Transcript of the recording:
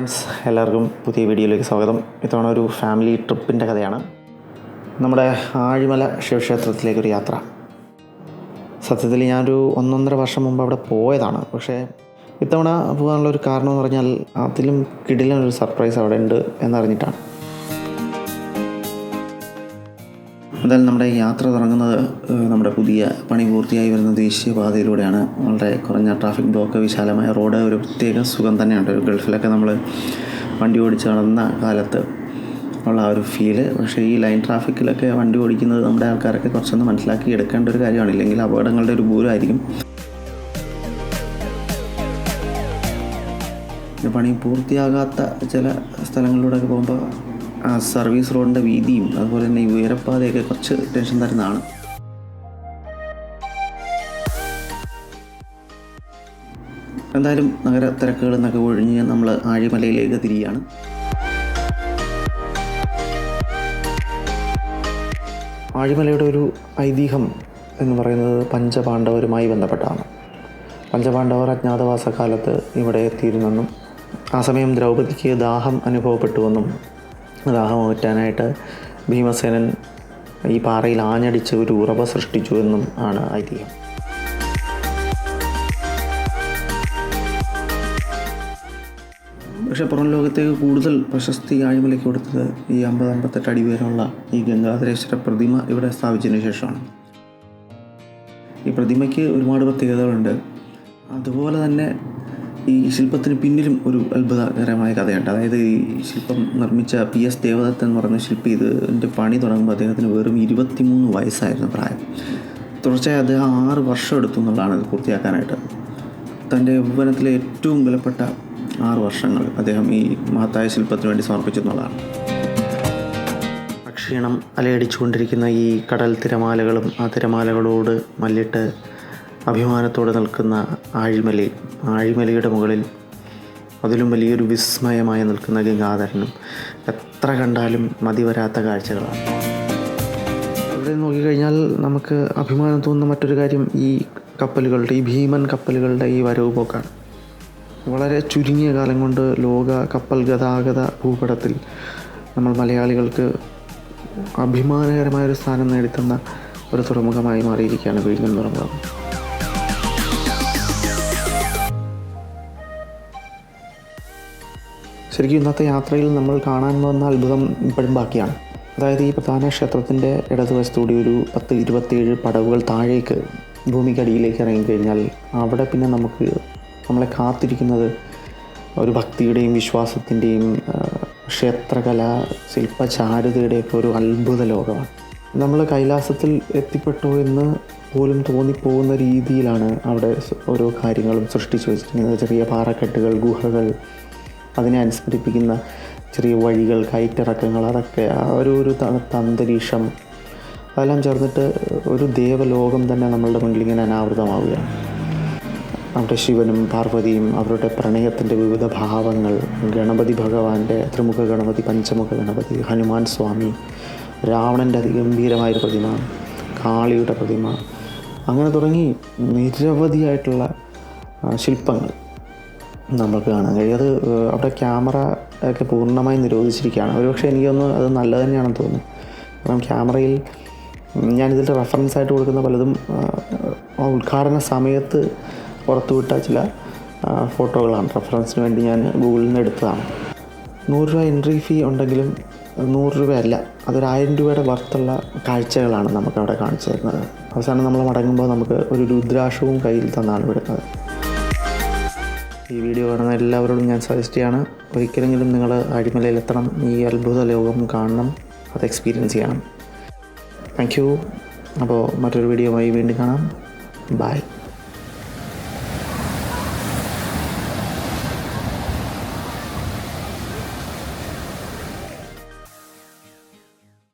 Friends, എല്ലാവർക്കും പുതിയ വീഡിയോയിലേക്ക് സ്വാഗതം. ഇത്തവണ ഒരു ഫാമിലി ട്രിപ്പിൻ്റെ കഥയാണ്. നമ്മുടെ ആഴിമല ശിവക്ഷേത്രത്തിലേക്കൊരു യാത്ര. സത്യത്തിൽ ഞാനൊരു 1.5 വർഷം മുമ്പ് അവിടെ പോയതാണ്. പക്ഷേ ഇത്തവണ പോകാനുള്ളൊരു കാരണം എന്ന് പറഞ്ഞാൽ അതിലും കിടിലനൊരു സർപ്രൈസ് അവിടെ ഉണ്ട് എന്നറിഞ്ഞിട്ടാണ്. എന്തായാലും നമ്മുടെ യാത്ര തുടങ്ങുന്നത് നമ്മുടെ പുതിയ പണി പൂർത്തിയായി വരുന്ന ദേശീയപാതയിലൂടെയാണ്. വളരെ കുറഞ്ഞ ട്രാഫിക് ബ്ലോക്ക്, വിശാലമായ റോഡ്, ഒരു പ്രത്യേക സുഖം തന്നെയുണ്ട്. ഗൾഫിലൊക്കെ നമ്മൾ വണ്ടി ഓടിച്ച് നടന്ന കാലത്ത് ഉള്ള ആ ഒരു ഫീല്. പക്ഷേ ഈ ലൈൻ ട്രാഫിക്കിലൊക്കെ വണ്ടി ഓടിക്കുന്നത് നമ്മുടെ ആൾക്കാരൊക്കെ കുറച്ചൊന്ന് മനസ്സിലാക്കി എടുക്കേണ്ട ഒരു കാര്യമാണ്. ഇല്ലെങ്കിൽ അപകടങ്ങളുടെ ഒരു പൂരമായിരിക്കും. പണി പൂർത്തിയാകാത്ത ചില സ്ഥലങ്ങളിലൂടെയൊക്കെ പോകുമ്പോൾ ആ സർവീസ് റോഡിൻ്റെ വീതിയും അതുപോലെ തന്നെ ഈ ഉയരപ്പാതയൊക്കെ കുറച്ച് ടെൻഷൻ തരുന്നതാണ്. എന്തായാലും നഗര തിരക്കുകളിൽ നിന്നൊക്കെ ഒഴിഞ്ഞ് നമ്മൾ ആഴിമലയിലേക്ക് തിരിയാണ്. ആഴിമലയുടെ ഒരു ഐതിഹ്യം എന്ന് പറയുന്നത് പഞ്ചപാണ്ഡവരുമായി ബന്ധപ്പെട്ടാണ്. പഞ്ചപാണ്ഡവർ അജ്ഞാതവാസ കാലത്ത് ഇവിടെ എത്തിയിരുന്നെന്നും ആ സമയം ദ്രൗപദിക്ക് ദാഹം അനുഭവപ്പെട്ടുവെന്നും ദാഹം അകറ്റാനായിട്ട് ഭീമസേനൻ ഈ പാറയിൽ ആഞ്ഞടിച്ച് ഒരു ഉറവ സൃഷ്ടിച്ചു എന്നും ആണ് ഐതിഹ്യം. പക്ഷേ പുറം ലോകത്തേക്ക് കൂടുതൽ പ്രശസ്തി ആഴിമലയ്ക്ക് കൊടുത്തത് ഈ 50-58 അടി ഉയരമുള്ള ഈ ഗംഗാധരേശ്വര പ്രതിമ ഇവിടെ സ്ഥാപിച്ചതിന് ശേഷമാണ്. ഈ പ്രതിമയ്ക്ക് ഒരുപാട് പ്രത്യേകതകളുണ്ട്. അതുപോലെ തന്നെ ഈ ശില്പത്തിന് പിന്നിലും ഒരു അത്ഭുതകരമായ കഥയുണ്ട്. അതായത് ഈ ശില്പം നിർമ്മിച്ച PS ദേവദത്തൻ എന്ന് പറയുന്ന ശില്പി ഇതിൻ്റെ പണി തുടങ്ങുമ്പോൾ അദ്ദേഹത്തിന് വെറും 23 വയസ്സായിരുന്നു പ്രായം. തുടർച്ചയായി അദ്ദേഹം 6 വർഷം എടുത്തു എന്നുള്ളതാണ് ഇത് പൂർത്തിയാക്കാനായിട്ട്. തൻ്റെ യൗവനത്തിലെ ഏറ്റവും വിലപ്പെട്ട 6 വർഷങ്ങൾ അദ്ദേഹം ഈ മഹത്തായ ശില്പത്തിന് വേണ്ടി സമർപ്പിച്ചു എന്നുള്ളതാണ്. ക്ഷീണം അലയടിച്ചുകൊണ്ടിരിക്കുന്ന ഈ കടൽ തിരമാലകളും ആ തിരമാലകളോട് മല്ലിട്ട് അഭിമാനത്തോടെ നിൽക്കുന്ന ആഴിമലയുടെ മുകളിൽ അതിലും വലിയൊരു വിസ്മയമായി നിൽക്കുന്ന ഗംഗാധരനും എത്ര കണ്ടാലും മതി വരാത്ത കാഴ്ചകളാണ്. ഇവിടെ നോക്കിക്കഴിഞ്ഞാൽ നമുക്ക് അഭിമാനം തോന്നുന്ന മറ്റൊരു കാര്യം ഈ കപ്പലുകളുടെ, ഈ ഭീമൻ കപ്പലുകളുടെ ഈ വരവ് പോക്കാണ്. വളരെ ചുരുങ്ങിയ കാലം കൊണ്ട് ലോക കപ്പൽ ഗതാഗത ഭൂപടത്തിൽ നമ്മൾ മലയാളികൾക്ക് അഭിമാനകരമായൊരു സ്ഥാനം നേടിത്തന്ന ഒരു തുറമുഖമായി മാറിയിരിക്കുകയാണ് വിഴിഞ്ഞം തുറമുഖം. ശരിക്കും ഇന്നത്തെ യാത്രയിൽ നമ്മൾ കാണാൻ വന്ന അത്ഭുതം ഇപ്പോഴും ബാക്കിയാണ്. അതായത് ഈ പ്രധാന ക്ഷേത്രത്തിൻ്റെ ഇടതുവശത്തൂടി ഒരു 10-27 പടവുകൾ താഴേക്ക് ഭൂമിക്കടിയിലേക്ക് ഇറങ്ങിക്കഴിഞ്ഞാൽ അവിടെ പിന്നെ നമ്മളെ കാത്തിരിക്കുന്നത് ഒരു ഭക്തിയുടെയും വിശ്വാസത്തിൻ്റെയും ക്ഷേത്രകല, ശില്പചാരുതയുടെയൊക്കെ ഒരു അത്ഭുത ലോകമാണ്. നമ്മൾ കൈലാസത്തിൽ എത്തിപ്പെട്ടു എന്ന് പോലും തോന്നിപ്പോകുന്ന രീതിയിലാണ് അവിടെ ഓരോ കാര്യങ്ങളും സൃഷ്ടിച്ചു വെച്ചിരിക്കുന്നത്. ചെറിയ പാറക്കെട്ടുകൾ, ഗുഹകൾ, അതിനെ അനുസ്മരിപ്പിക്കുന്ന ചെറിയ വഴികൾ, കയറ്റിറക്കങ്ങൾ, അതൊക്കെ ആ ഒരു തണുത്ത അന്തരീക്ഷം, അതെല്ലാം ചേർന്നിട്ട് ഒരു ദേവലോകം തന്നെ നമ്മളുടെ മുന്നിലിങ്ങനെ അനാവൃതമാവുകയാണ്. അവിടെ ശിവനും പാർവതിയും അവരുടെ പ്രണയത്തിൻ്റെ വിവിധ ഭാവങ്ങൾ, ഗണപതി ഭഗവാന്റെ ത്രിമുഖ ഗണപതി, പഞ്ചമുഖ ഗണപതി, ഹനുമാൻ സ്വാമി, രാവണൻ്റെ അതിഗംഭീരമായൊരു പ്രതിമ, കാളിയുടെ പ്രതിമ, അങ്ങനെ തുടങ്ങി നിരവധിയായിട്ടുള്ള ശില്പങ്ങൾ നമുക്ക് കാണാൻ കഴിയും. അത് അവിടെ ക്യാമറ ഒക്കെ പൂർണ്ണമായി നിരോധിച്ചിരിക്കുകയാണ്. ഒരുപക്ഷെ എനിക്കൊന്ന് അത് നല്ലത് തന്നെയാണെന്ന് തോന്നുന്നു. കാരണം ക്യാമറയിൽ ഞാനിതിൻ്റെ റെഫറൻസായിട്ട് കൊടുക്കുന്ന പലതും ഉദ്ഘാടന സമയത്ത് പുറത്തുവിട്ട ചില ഫോട്ടോകളാണ്. റെഫറൻസിന് വേണ്ടി ഞാൻ ഗൂഗിളിൽ നിന്ന് എടുത്തതാണ്. 100 രൂപ എൻട്രി ഫീ ഉണ്ടെങ്കിലും 100 രൂപയല്ല, അതൊരു 1000 രൂപയുടെ വർത്തുള്ള കാഴ്ചകളാണ് നമുക്കവിടെ കാണിച്ചു തരുന്നത്. അവസാനം നമ്മൾ മടങ്ങുമ്പോൾ നമുക്ക് ഒരു രുദ്രാക്ഷവും കയ്യിൽ തന്നാണ് വിടുന്നത്. ഈ വീഡിയോ കാണുന്ന എല്ലാവരോടും ഞാൻ സജസ്റ്റ് ചെയ്യാണ്, ഒരിക്കലെങ്കിലും നിങ്ങൾ ആഴിമലയിലെത്തണം, ഈ അത്ഭുത ലോകം കാണണം, അത് എക്സ്പീരിയൻസ് ചെയ്യണം. Thank you. അപ്പോൾ മറ്റൊരു വീഡിയോയുമായി വീണ്ടും കാണാം. ബൈ.